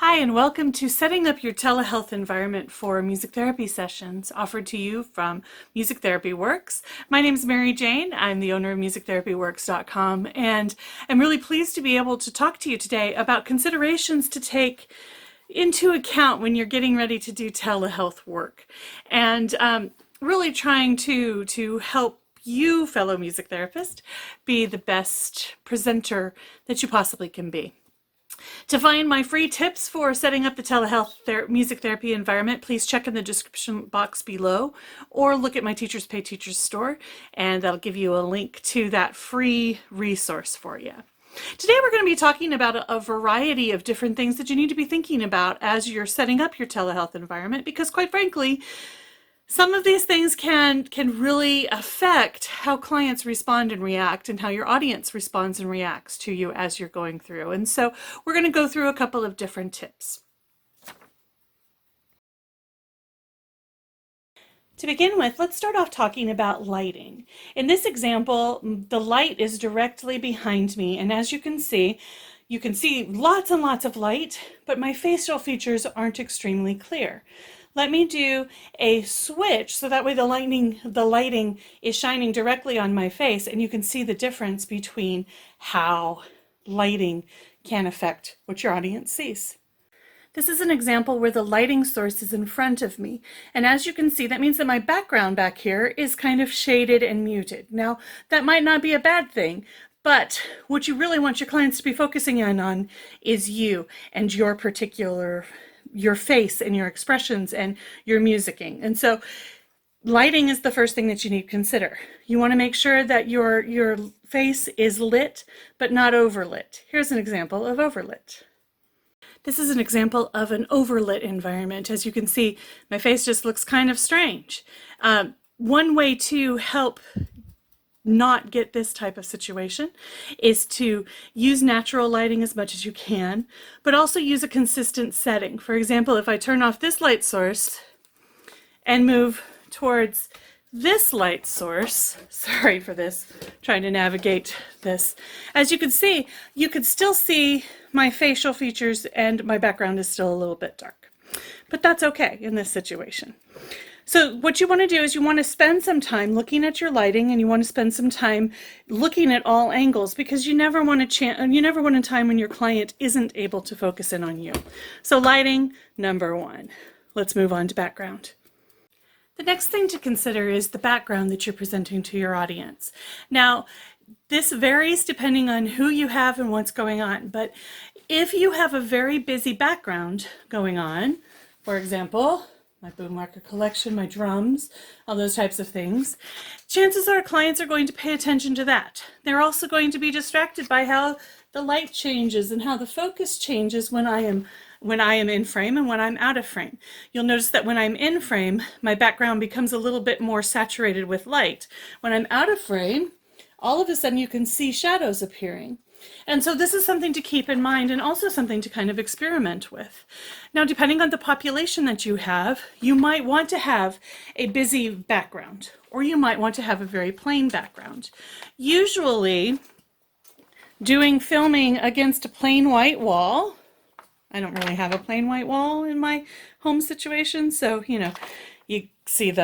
Hi, and welcome to Setting Up Your Telehealth Environment for Music Therapy Sessions, offered to you from Music Therapy Works. My name is Mary Jane. I'm the owner of musictherapyworks.com, and I'm really pleased to be able to talk to you today about considerations to take into account when you're getting ready to do telehealth work, and really trying to help you, fellow music therapist, be the best presenter that you possibly can be. To find my free tips for setting up the telehealth music therapy environment, please check in the description box below or look at my Teachers Pay Teachers store, and that'll give you a link to that free resource for you. Today we're going to be talking about a variety of different things that you need to be thinking about as you're setting up your telehealth environment, because quite frankly, some of these things can really affect how clients respond and react, and how your audience responds and reacts to you as you're going through. And so we're going to go through a couple of different tips. To begin with, let's start off talking about lighting. In this example, the light is directly behind me, and as you can see lots and lots of light, but my facial features aren't extremely clear. Let me do a switch so that way the lighting is shining directly on my face, and you can see the difference between how lighting can affect what your audience sees. This is an example where the lighting source is in front of me, and as you can see, that means that my background back here is kind of shaded and muted. Now, that might not be a bad thing, but what you really want your clients to be focusing in on is you and your face and your expressions and your musicking. And so lighting is the first thing that you need to consider. You want to make sure that your face is lit but not overlit. Here's an example of overlit. This is an example of an overlit environment. As you can see, my face just looks kind of strange. One way to help not get this type of situation is to use natural lighting as much as you can, but also use a consistent setting. For example, if I turn off this light source and move towards this light source, sorry for this, trying to navigate this. As you can see, you could still see my facial features and my background is still a little bit dark, but that's okay in this situation. So what you want to do is you want to spend some time looking at your lighting, and you want to spend some time looking at all angles, because you never want a time when your client isn't able to focus in on you. So lighting, number one. Let's move on to background. The next thing to consider is the background that you're presenting to your audience. Now, this varies depending on who you have and what's going on, but if you have a very busy background going on, for example, my boom marker collection, my drums, all those types of things, chances are clients are going to pay attention to that. They're also going to be distracted by how the light changes and how the focus changes when I am in frame and when I'm out of frame. You'll notice that when I'm in frame, my background becomes a little bit more saturated with light. When I'm out of frame, all of a sudden you can see shadows appearing. And so this is something to keep in mind, and also something to kind of experiment with. Now, depending on the population that you have, you might want to have a busy background, or you might want to have a very plain background. Usually, doing filming against a plain white wall, I don't really have a plain white wall in my home situation, so, you see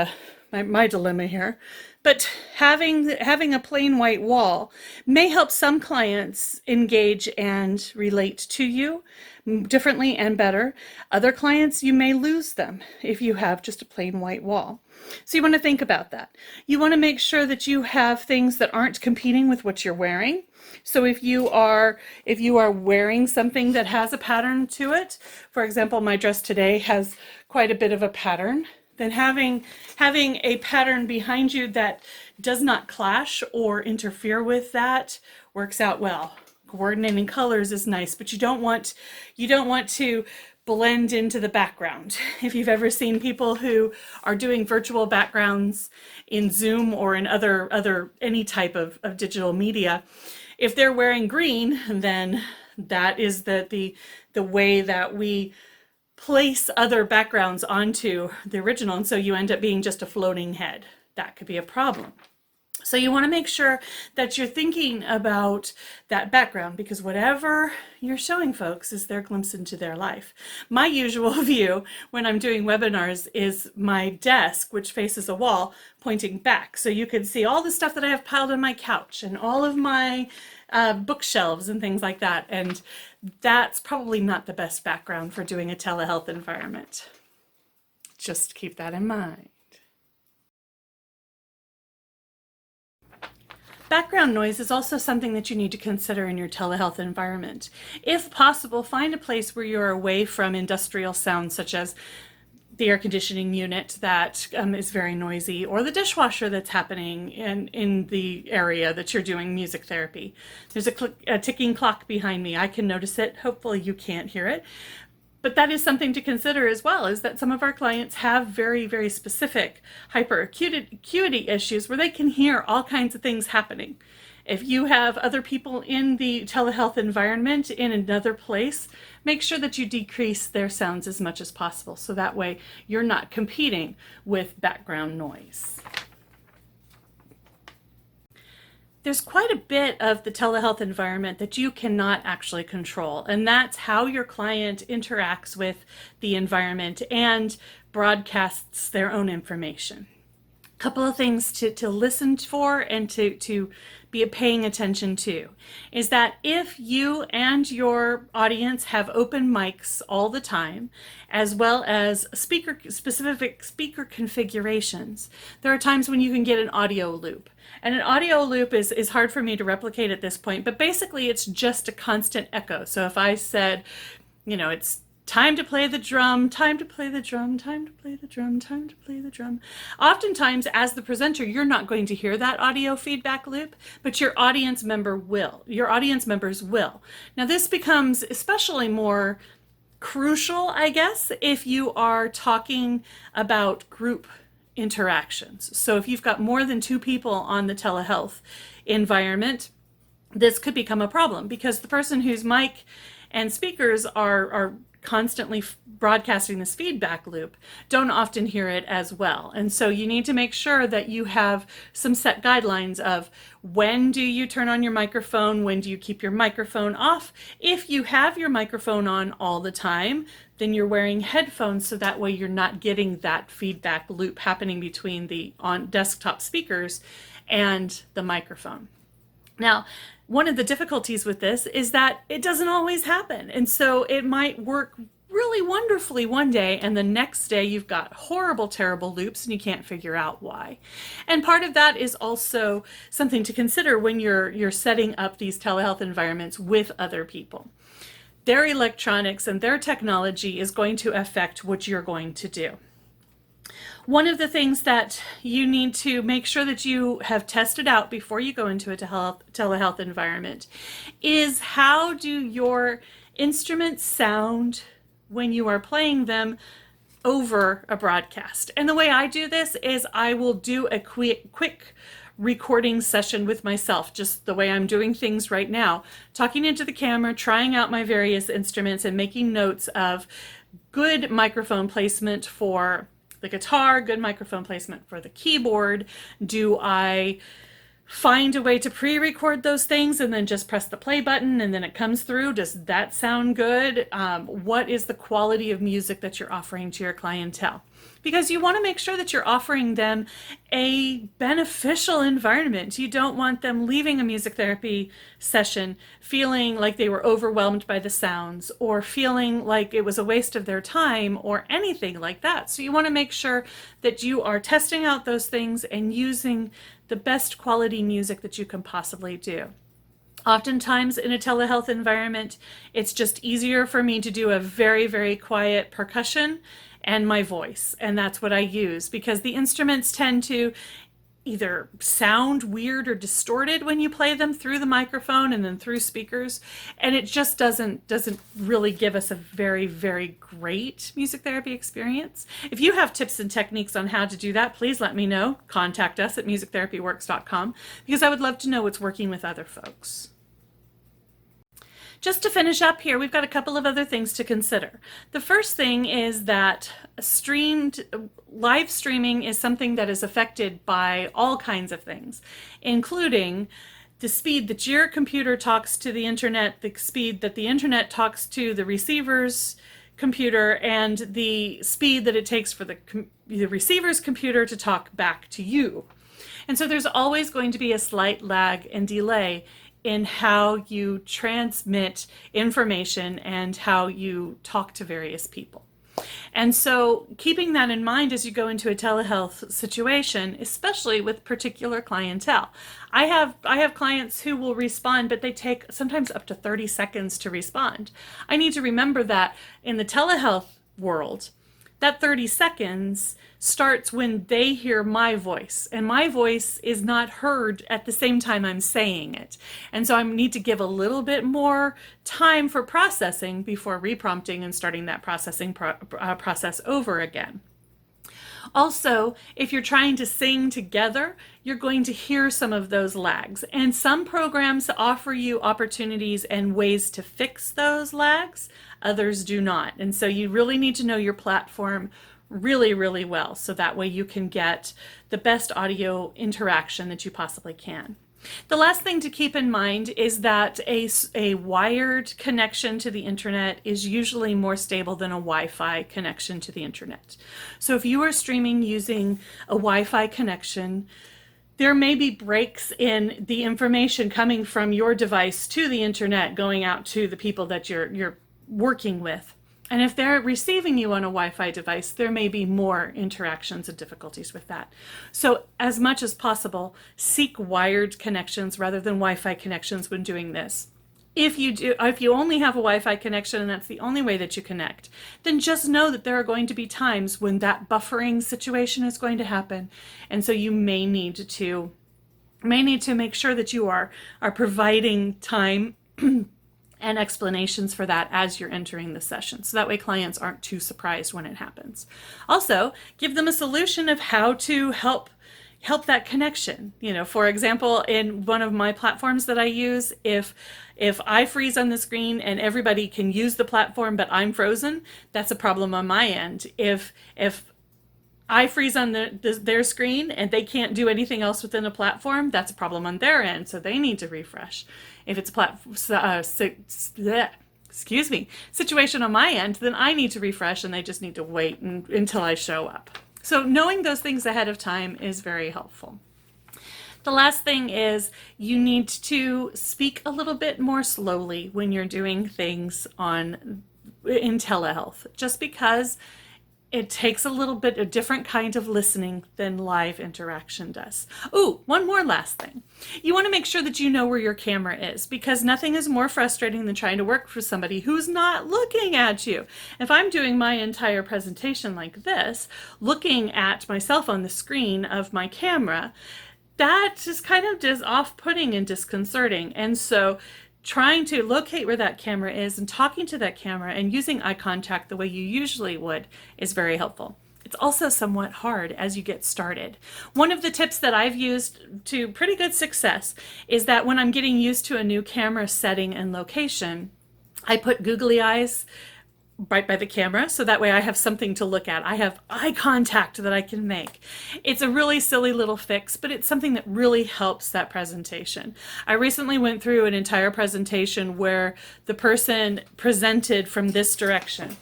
my dilemma here. But having a plain white wall may help some clients engage and relate to you differently and better. Other clients, you may lose them if you have just a plain white wall. So you want to think about that. You want to make sure that you have things that aren't competing with what you're wearing. So if you are wearing something that has a pattern to it, for example, my dress today has quite a bit of a pattern, then having a pattern behind you that does not clash or interfere with that works out well. Coordinating colors is nice, but you don't want to blend into the background. If you've ever seen people who are doing virtual backgrounds in Zoom or in any type of digital media, if they're wearing green, then that is the way that we place other backgrounds onto the original, and so you end up being just a floating head. That could be a problem. So you want to make sure that you're thinking about that background, because whatever you're showing folks is their glimpse into their life. My usual view when I'm doing webinars is my desk, which faces a wall, pointing back. So you can see all the stuff that I have piled on my couch and all of my bookshelves and things like that. And that's probably not the best background for doing a telehealth environment. Just keep that in mind. Background noise is also something that you need to consider in your telehealth environment. If possible, find a place where you're away from industrial sounds such as the air conditioning unit that is very noisy, or the dishwasher that's happening in the area that you're doing music therapy. There's a ticking clock behind me. I can notice it. Hopefully you can't hear it. But that is something to consider as well, is that some of our clients have very, very specific hyperacuity issues where they can hear all kinds of things happening. If you have other people in the telehealth environment in another place, make sure that you decrease their sounds as much as possible, so that way you're not competing with background noise. There's quite a bit of the telehealth environment that you cannot actually control, and that's how your client interacts with the environment and broadcasts their own information. A couple of things to listen for and to be paying attention to is that if you and your audience have open mics all the time, as well as specific speaker configurations, there are times when you can get an audio loop. And an audio loop is hard for me to replicate at this point, but basically it's just a constant echo. So if I said, it's time to play the drum, time to play the drum, time to play the drum, time to play the drum. Oftentimes, as the presenter, you're not going to hear that audio feedback loop, but your audience members will. Now, this becomes especially more crucial, I guess, if you are talking about group interactions. So if you've got more than 2 people on the telehealth environment, this could become a problem, because the person whose mic and speakers are constantly broadcasting this feedback loop don't often hear it as well. And so you need to make sure that you have some set guidelines of when do you turn on your microphone, when do you keep your microphone off. If you have your microphone on all the time, then you're wearing headphones, so that way you're not getting that feedback loop happening between the on desktop speakers and the microphone. Now, one of the difficulties with this is that it doesn't always happen. And so it might work really wonderfully one day, and the next day you've got horrible, terrible loops and you can't figure out why. And part of that is also something to consider when you're setting up these telehealth environments with other people. Their electronics and their technology is going to affect what you're going to do. One of the things that you need to make sure that you have tested out before you go into a telehealth environment is, how do your instruments sound when you are playing them over a broadcast? And the way I do this is I will do a quick recording session with myself, just the way I'm doing things right now, talking into the camera, trying out my various instruments and making notes of good microphone placement for the guitar, good microphone placement for the keyboard. Do I find a way to pre-record those things and then just press the play button and then it comes through? Does that sound good? What is the quality of music that you're offering to your clientele? Because you want to make sure that you're offering them a beneficial environment. You don't want them leaving a music therapy session feeling like they were overwhelmed by the sounds, or feeling like it was a waste of their time, or anything like that. So you want to make sure that you are testing out those things and using the best quality music that you can possibly do. Oftentimes in a telehealth environment, it's just easier for me to do a very, very quiet percussion and my voice. And that's what I use, because the instruments tend to either sound weird or distorted when you play them through the microphone and then through speakers. And it just doesn't really give us a very, very great music therapy experience. If you have tips and techniques on how to do that, please let me know. Contact us at musictherapyworks.com, because I would love to know what's working with other folks. Just to finish up here, we've got a couple of other things to consider. The first thing is that live streaming is something that is affected by all kinds of things, including the speed that your computer talks to the internet, the speed that the internet talks to the receiver's computer, and the speed that it takes for the receiver's computer to talk back to you. And so there's always going to be a slight lag and delay in how you transmit information and how you talk to various people. And so keeping that in mind as you go into a telehealth situation, especially with particular clientele. I have clients who will respond, but they take sometimes up to 30 seconds to respond. I need to remember that in the telehealth world, that 30 seconds starts when they hear my voice, and my voice is not heard at the same time I'm saying it. And so I need to give a little bit more time for processing before reprompting and starting that processing process over again. Also, if you're trying to sing together, you're going to hear some of those lags. And some programs offer you opportunities and ways to fix those lags, others do not. And so you really need to know your platform really, really well, so that way you can get the best audio interaction that you possibly can. The last thing to keep in mind is that a wired connection to the internet is usually more stable than a Wi-Fi connection to the internet. So if you are streaming using a Wi-Fi connection, there may be breaks in the information coming from your device to the internet going out to the people that you're working with. And if they're receiving you on a Wi-Fi device, there may be more interactions and difficulties with that. So as much as possible, seek wired connections rather than Wi-Fi connections when doing this. If you only have a Wi-Fi connection and that's the only way that you connect, then just know that there are going to be times when that buffering situation is going to happen. And so you may need to make sure that you are providing time and explanations for that as you're entering the session. So that way clients aren't too surprised when it happens. Also, give them a solution of how to help that connection. For example, in one of my platforms that I use, if I freeze on the screen and everybody can use the platform but I'm frozen, that's a problem on my end. If I freeze on their screen and they can't do anything else within a platform, that's a problem on their end, so they need to refresh. If it's a situation on my end, then I need to refresh and they just need to wait until I show up. So knowing those things ahead of time is very helpful. The last thing is you need to speak a little bit more slowly when you're doing things in telehealth, just because it takes a little bit a different kind of listening than live interaction does. Ooh, one more last thing. You want to make sure that you know where your camera is, because nothing is more frustrating than trying to work for somebody who's not looking at you. If I'm doing my entire presentation like this, looking at myself on the screen of my camera, that is kind of just off-putting and disconcerting. And so trying to locate where that camera is and talking to that camera and using eye contact the way you usually would is very helpful. It's also somewhat hard as you get started. One of the tips that I've used to pretty good success is that when I'm getting used to a new camera setting and location, I put googly eyes right by the camera, so that way I have something to look at. I have eye contact that I can make. It's a really silly little fix, but it's something that really helps that presentation. I recently went through an entire presentation where the person presented from this direction.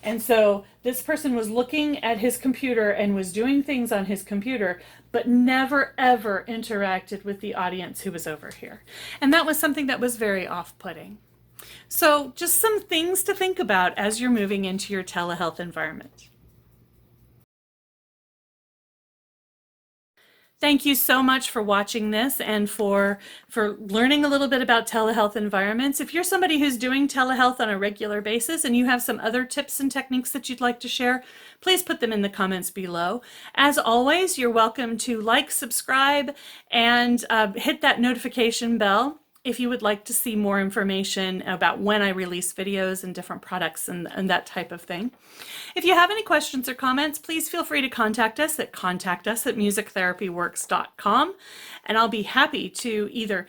And so this person was looking at his computer and was doing things on his computer, but never ever interacted with the audience who was over here. And that was something that was very off-putting. So just some things to think about as you're moving into your telehealth environment. Thank you so much for watching this and for learning a little bit about telehealth environments. If you're somebody who's doing telehealth on a regular basis and you have some other tips and techniques that you'd like to share, please put them in the comments below. As always, you're welcome to like, subscribe, and hit that notification bell if you would like to see more information about when I release videos and different products and that type of thing. If you have any questions or comments, please feel free to contact us at musictherapyworks.com, and I'll be happy to either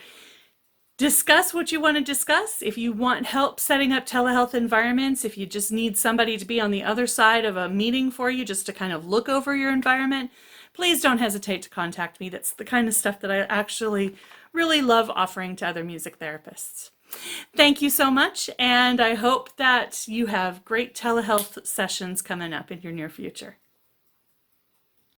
Discuss what you want to discuss. If you want help setting up telehealth environments, if you just need somebody to be on the other side of a meeting for you just to kind of look over your environment, please don't hesitate to contact me. That's the kind of stuff that I actually really love offering to other music therapists. Thank you so much, and I hope that you have great telehealth sessions coming up in your near future.